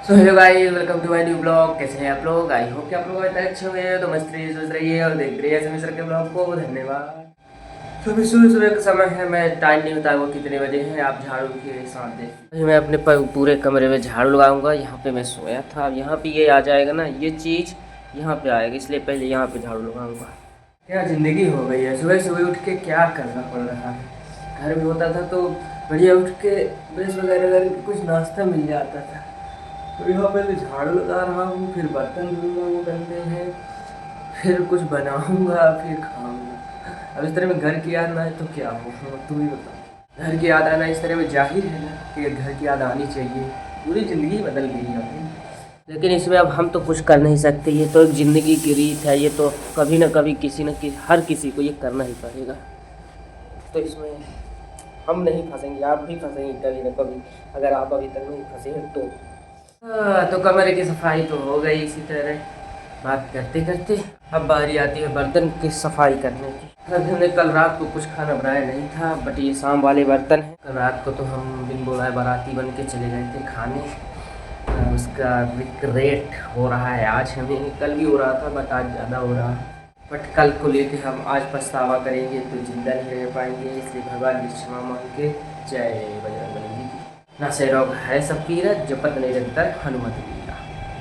So hello guys, welcome to my new blog. कैसे हैं आप लोग? आई होप कि आप लोग अच्छे होंगे। तो मस्त रहिए, स्वस्थ रहिए और देखते रहिए ऐसे मिश्र के ब्लॉग को। धन्यवाद। सुबह सुबह सुबह का समय है, मैं टाइम नहीं बताया वो कितने बजे हैं। आप झाड़ू के साथ देख, अभी मैं अपने पूरे कमरे में झाड़ू लगाऊंगा। यहाँ पे मैं सोया था, अब यहाँ पे ये आ जाएगा ना, ये चीज़ यहाँ पे आएगा, इसलिए पहले यहाँ पे झाड़ू लगाऊंगा। क्या ज़िंदगी हो गई है, सुबह सुबह उठ के क्या करना पड़ रहा है। घर में होता था तो बढ़िया उठ के ब्रश वगैरह करके कुछ नाश्ता मिल जाता था। तो यहाँ पहले झाड़ू लगा रहा हूँ, फिर बर्तन धोऊंगा, वो गंदे हैं, फिर कुछ बनाऊंगा, फिर खाऊंगा। अब इस तरह में घर की याद ना आए तो क्या हो, तुम ही बताओ। घर की याद आना इस तरह में जाहिर है ना कि घर की याद आनी चाहिए। पूरी ज़िंदगी बदल गई है अपनी, लेकिन इसमें अब हम तो कुछ कर नहीं सकते। ये तो एक ज़िंदगी की रीत है, ये तो कभी ना कभी किसी न किसी, हर किसी को ये करना ही पड़ेगा। तो इसमें हम नहीं फंसेंगे, आप भी फंसेंगे कभी ना कभी, अगर आप अभी तक नहीं फंसे हैं तो। तो कमरे की सफाई तो हो गई। इसी तरह बात करते करते अब बारी आती है बर्तन की सफाई करने की। हमने कल रात को कुछ खाना बनाया नहीं था, बट ये शाम वाले बर्तन हैं। कल रात को तो हम बिन बुलाए बाराती बन के चले गए थे खाने। उसका रिग्रेट हो रहा है आज हमें। कल भी हो रहा था बट आज ज़्यादा हो रहा है। बट कल को लेके हम आज पछतावा करेंगे तो जिंदा नहीं रह पाएंगे, इसलिए भगवान की क्षमा मांग के जय बजरंगबली जी की। ना से रोग है सब कीरत, जपत निरंतर हनुमत वीरा।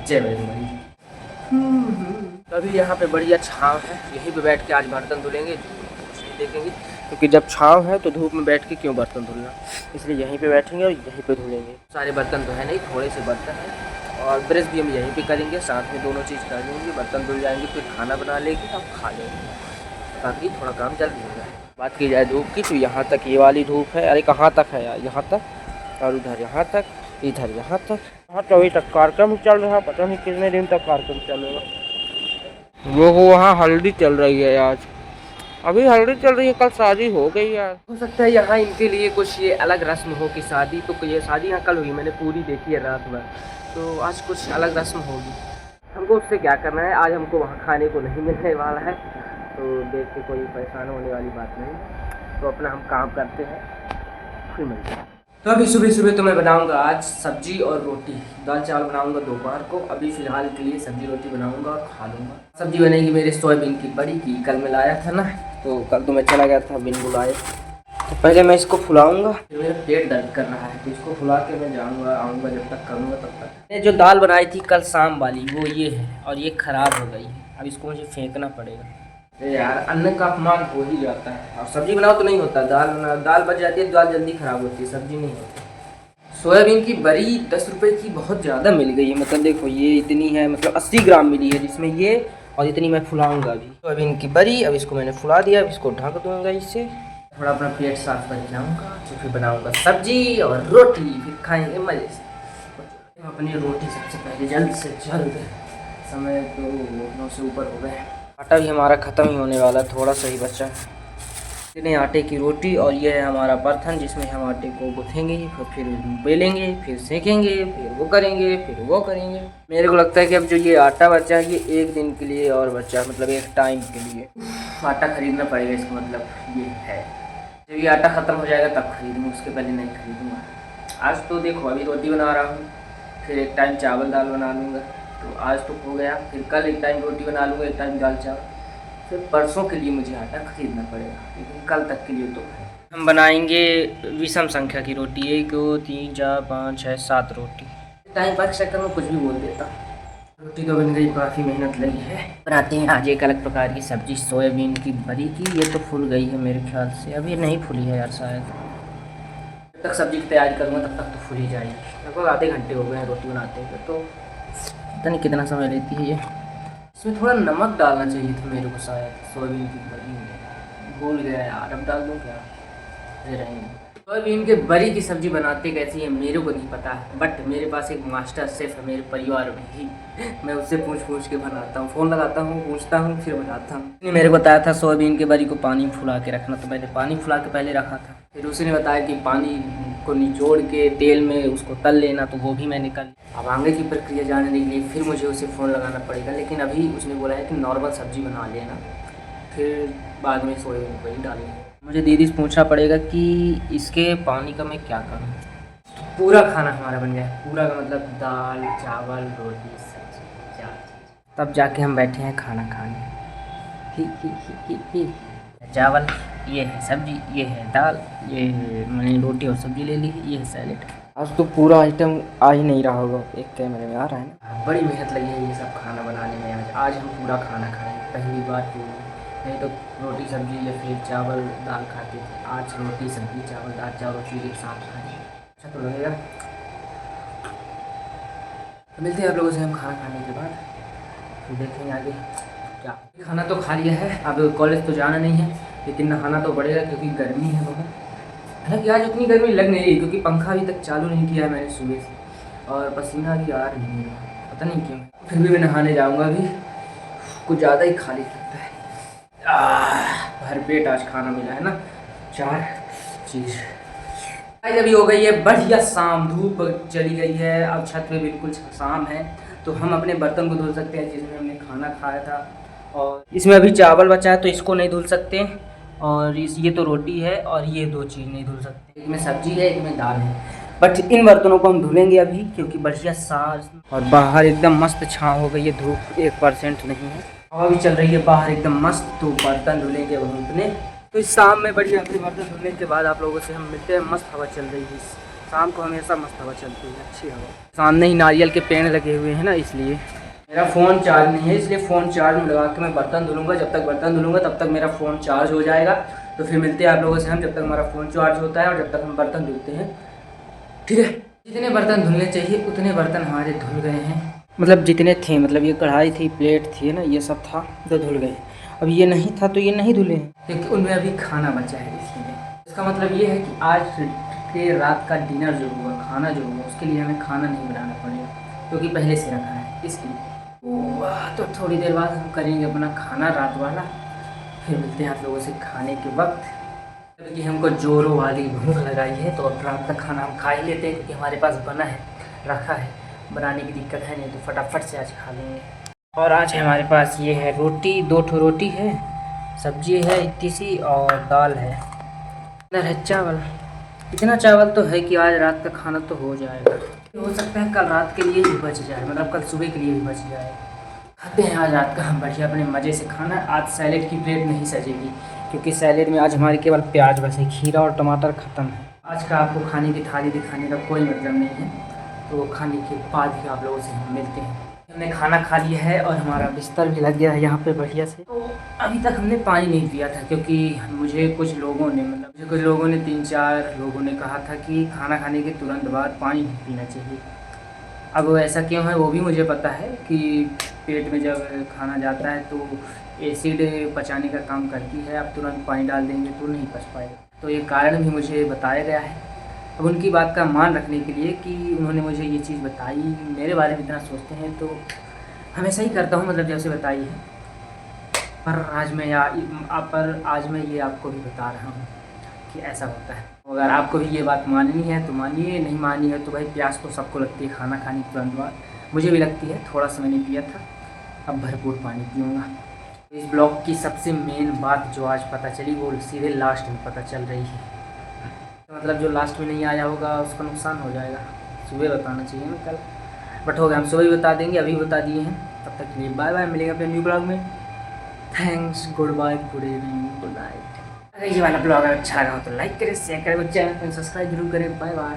जय बजरंगबली जी। तो अभी यहाँ पे बढ़िया छाँव है, यहीं पे बैठ के आज बर्तन धुलेंगे, कुछ नहीं देखेंगे। क्योंकि जब छाँव है तो धूप में बैठ के क्यों बर्तन धुलना, इसलिए यहीं पे बैठेंगे और यहीं पे धुलेंगे। सारे बर्तन तो है नहीं, थोड़े से बर्तन हैं, और ब्रश भी हम यहीं पे करेंगे, साथ में दोनों चीज़ कर लेंगे। बर्तन धुल जाएंगे, फिर खाना बना लेंगे, अब खा लेंगे, ताकि थोड़ा काम जल्दी हो जाए। बात की जाए धूप की तो यहाँ तक ये वाली धूप है। अरे कहाँ तक है यार, यहाँ तक, और उधर यहाँ तक, इधर यहाँ तक। वहाँ तो अभी तक कार्यक्रम चल रहा, पता नहीं कितने दिन तक कार्यक्रम चलेगा। वो वहाँ हल्दी चल रही है आज, अभी हल्दी चल रही है, कल शादी हो गई यार। हो सकता है यहाँ इनके लिए कुछ ये अलग रस्म हो कि शादी, तो ये शादी यहाँ कल हुई, मैंने पूरी देखी है रात भर, तो आज कुछ अलग रस्म होगी। हमको उससे क्या करना है, आज हमको वहाँ खाने को नहीं मिलने वाला है, तो देख के कोई परेशान होने वाली बात नहीं। तो अपना हम काम करते हैं, फिर मिलते हैं। तो अभी सुबह सुबह तो मैं बनाऊंगा आज सब्जी और रोटी। दाल चावल बनाऊंगा दोपहर को, अभी फ़िलहाल के लिए सब्जी रोटी बनाऊंगा और खा लूँगा। सब्जी बनेगी मेरे सोयाबीन की बड़ी की, कल मैं लाया था ना, तो कल तो मैं चला गया था बिन बुलाए। तो पहले मैं इसको फुलाऊंगा, फिर मेरा पेट दर्द कर रहा है, तो इसको फुला के मैं जाऊँगा आऊँगा, जब तक करूँगा तब तक। ये जो दाल बनाई थी कल शाम वाली वो ये है, और ये ख़राब हो गई है, अब इसको मुझे फेंकना पड़ेगा। यार अन्न का अपमान हो ही जाता है, और सब्जी बनाओ तो नहीं होता, दाल बच जाती है, दाल जल्दी ख़राब होती है, सब्जी नहीं होती। सोयाबीन की बड़ी 10 रुपये की बहुत ज़्यादा मिल गई है, मतलब देखो ये इतनी है, मतलब 80 ग्राम मिली है, जिसमें ये और इतनी मैं फुलाऊंगा अभी सोयाबीन की बड़ी। अब इसको मैंने फुला दिया, अब इसको ढक दूंगा इससे, थोड़ा अपना पेट साफ कर जाऊँगा, तो फिर बनाऊँगा सब्जी और रोटी, फिर खाएँगे मज़े से। अपनी रोटी सबसे पहले जल्द से जल्द, समय तो 9 से ऊपर हो गए। आटा भी हमारा ख़त्म ही होने वाला, थोड़ा सा ही बचा है। इतने आटे की रोटी, और ये है हमारा बर्तन जिसमें हम आटे को गूँथेंगे, फिर बेलेंगे, फिर सेकेंगे, फिर वो करेंगे, फिर वो करेंगे। मेरे को लगता है कि अब जो ये आटा बचा है ये एक दिन के लिए और बचा है, मतलब एक टाइम के लिए आटा खरीदना पड़ेगा, इसका मतलब ये है। जब ये आटा ख़त्म हो जाएगा तब खरीदूँगा, उसके पहले नहीं खरीदूँगा। आज तो देखो अभी रोटी बना रहा हूँ, फिर एक टाइम चावल दाल बना लूँगा, तो आज तो हो गया। फिर कल एक टाइम रोटी बना लूँगा, एक टाइम दाल चावल, फिर परसों के लिए मुझे आटा खरीदना पड़ेगा, लेकिन कल तक के लिए तो है। हम बनाएंगे विषम संख्या की रोटी, 1 2 3 4 5 6 7 रोटी। टाइम पास के चक्कर में कुछ भी बोल देता। रोटी तो बन गई, काफ़ी मेहनत लगी है। बनाते हैं आज एक अलग प्रकार की सब्जी, सोयाबीन की बड़ी की। ये तो फूल गई है मेरे ख्याल से, अभी ये नहीं फूली है यार शायद। जब तक सब्जी की तैयारी करूँगा तब तक तो फूल ही जाएगी। लगभग आधे घंटे हो गए हैं रोटी बनाते हुए, तो पता नहीं कितना समय लेती है ये। इसमें थोड़ा नमक डालना चाहिए था मेरे को शायद, सोयाबीन की बड़ी में भूल गया यार, अब डाल दूँ क्या? अरे रहेंगे। सोयाबीन के बड़ी की सब्ज़ी बनाते कैसी है मेरे को नहीं पता, बट मेरे पास एक मास्टर शेफ़ है मेरे परिवार में ही, मैं उससे पूछ के बनाता हूँ, फ़ोन लगाता हूँ, पूछता हूँ, फिर बनाता हूँ। उसने मेरे को बताया था सोयाबीन के बड़ी को पानी फुला के रखना, तो मैंने पानी फुला के पहले रखा था। फिर उसने बताया कि पानी को निचोड़ के तेल में उसको तल लेना, तो वो भी मैंने कर लिया। अब आगे की प्रक्रिया जानने के लिए फिर मुझे उसे फ़ोन लगाना पड़ेगा, लेकिन अभी उसने बोला है कि नॉर्मल सब्ज़ी बना लेना, फिर बाद में सोयाबीन बड़ी डालेंगे। मुझे दीदी से पूछना पड़ेगा कि इसके पानी का मैं क्या करूँ। पूरा खाना हमारा बन गया। पूरा का मतलब दाल चावल रोटी सब्जी चार चीज़। तब जाके हम बैठे हैं खाना खाने। ही। चावल, ये है सब्जी, ये है दाल, ये मैंने रोटी और सब्जी ले ली, ये है सैलेड। आज तो पूरा आइटम आ ही नहीं रहा होगा, एक कैमरे में आ रहा है ना। बड़ी मेहनत लगी है ये सब खाना बनाने में। आज हम पूरा खाना खाएंगे, पहली बार क्यों नहीं तो रोटी सब्जी या फिर चावल दाल खाते थे। आज रोटी सब्जी चावल दाल चावल चीज़ एक साथ खाएंगे, अच्छा तो लगेगा। तो मिलते हैं आप लोगों से हम खाना खाने के बाद, फिर देखेंगे आगे क्या। खाना तो खा लिया है, अब कॉलेज तो जाना नहीं है, लेकिन नहाना तो पड़ेगा क्योंकि गर्मी है बहुत। हालांकि आज उतनी गर्मी लग नहीं रही क्योंकि पंखा अभी तक चालू नहीं किया है मैंने सुबह से, और पसीना भी आ नहीं है, पता नहीं क्यों। फिर भी मैं नहाने जाऊंगा अभी, कुछ ज़्यादा ही खाली लगता है। भर पेट आज खाना मिला है ना, 4 चीज़। आज अभी हो गई है बढ़िया शाम, धूप चली गई है, अब छत पे बिल्कुल शाम है, तो हम अपने बर्तन को धुल सकते हैं जिसमें हमने खाना खाया था। और इसमें अभी चावल बचा है तो इसको नहीं धुल सकते, और ये तो रोटी है, और ये 2 चीज़ नहीं धुल सकते। एक में सब्जी है, एक में दाल है, बट इन बर्तनों को हम धुलेंगे अभी क्योंकि बढ़िया साफ। और बाहर एकदम मस्त छाँव हो गई है, धूप 1% नहीं है, हवा भी चल रही है बाहर एकदम मस्त। तो बर्तन धुलेंगे अब हम अपने। तो इस शाम में बढ़िया अपने बर्तन धुलने के बाद आप लोगों से हम मिलते हैं। मस्त हवा चल रही है, शाम को हमेशा मस्त हवा चलती है, अच्छी हवा। सामने ही नारियल के पेड़ लगे हुए हैं ना, इसलिए। मेरा फ़ोन चार्ज नहीं है, इसलिए फ़ोन चार्ज में लगा के मैं बर्तन धुलूँगा। जब तक बर्तन धुलूँगा तब तक मेरा फ़ोन चार्ज हो जाएगा। तो फिर मिलते हैं आप लोगों से हम जब तक हमारा फ़ोन चार्ज होता है और जब तक हम बर्तन धुलते हैं, ठीक है। जितने बर्तन धुलने चाहिए उतने बर्तन हमारे धुल गए हैं, मतलब जितने थे, मतलब ये कढ़ाई थी प्लेट थी ना, ये सब था तो धुल गए। अब ये नहीं था तो ये नहीं धुले हैं क्योंकि उनमें अभी खाना बचा है, इसलिए। इसका मतलब ये है कि आज के रात का डिनर जो हुआ, खाना जो हुआ, उसके लिए हमें खाना नहीं बनाना पड़ेगा क्योंकि पहले से रखा है, इसलिए। तो थोड़ी देर बाद हम करेंगे अपना खाना रात वाला, फिर मिलते हैं आप लोगों से खाने के वक्त। क्योंकि हमको जोरों वाली भूख लगाई है तो अब रात का खाना हम खा ही लेते हैं क्योंकि हमारे पास बना है, रखा है, बनाने की दिक्कत है नहीं, तो फटाफट से आज खा लेंगे। और आज हमारे पास ये है रोटी, 2 ठो रोटी है, सब्जी है इतनी सी, और दाल है, इधर है चावल। इतना चावल तो है कि आज रात का खाना तो हो जाएगा। हो सकता है कल रात के लिए भी बच जाए, मतलब कल सुबह के लिए भी बच जाए। खाते हैं आज रात का हम बढ़िया अपने मज़े से खाना। आज सैलेड की प्लेट नहीं सजेगी क्योंकि सैलेड में आज हमारे केवल प्याज बस है, खीरा और टमाटर ख़त्म है। आज का आपको खाने की थाली दिखाने का कोई मतलब नहीं है, तो खाने के बाद ही आप लोगों से हम मिलते हैं। हमने खाना खा लिया है और हमारा बिस्तर भी लग गया है यहाँ पे बढ़िया से। तो अभी तक हमने पानी नहीं पिया था क्योंकि मुझे कुछ लोगों ने 3-4 लोगों ने कहा था कि खाना खाने के तुरंत बाद पानी नहीं पीना चाहिए। अब ऐसा क्यों है वो भी मुझे पता है कि पेट में जब खाना जाता है तो एसिड पचाने का काम करती है, आप तुरंत पानी डाल देंगे तो नहीं पच पाएगा। तो ये कारण भी मुझे बताया गया है। अब उनकी बात का मान रखने के लिए कि उन्होंने मुझे ये चीज़ बताई, मेरे बारे में इतना सोचते हैं, तो हमेशा ही करता हूँ, मतलब जब से बताई है। पर आज मैं ये आपको भी बता रहा हूँ कि ऐसा होता है। अगर आपको भी ये बात माननी है तो मानिए, नहीं माननी है तो भाई प्यास तो सबको लगती है खाना खाने के तुरंत बाद, मुझे भी लगती है। थोड़ा सा मैंने पिया था, अब भरपूर पानी पीऊँगा। इस ब्लॉग की सबसे मेन बात जो आज पता चली वो सीधे लास्ट में पता चल रही है, मतलब जो लास्ट में नहीं आया होगा उसका नुकसान हो जाएगा। सुबह बताना चाहिए ना कल, बट हो गया, हम सुबह ही बता देंगे, अभी बता दिए हैं। तब तक के लिए बाय बाय, मिलेंगे अपने न्यू ब्लॉग में। Thanks, good bye, good evening, good night. अगर ये वाला ब्लॉग अच्छा लगा हो तो लाइक करें, शेयर करें, चैनल को सब्सक्राइब जरूर करें। Bye bye.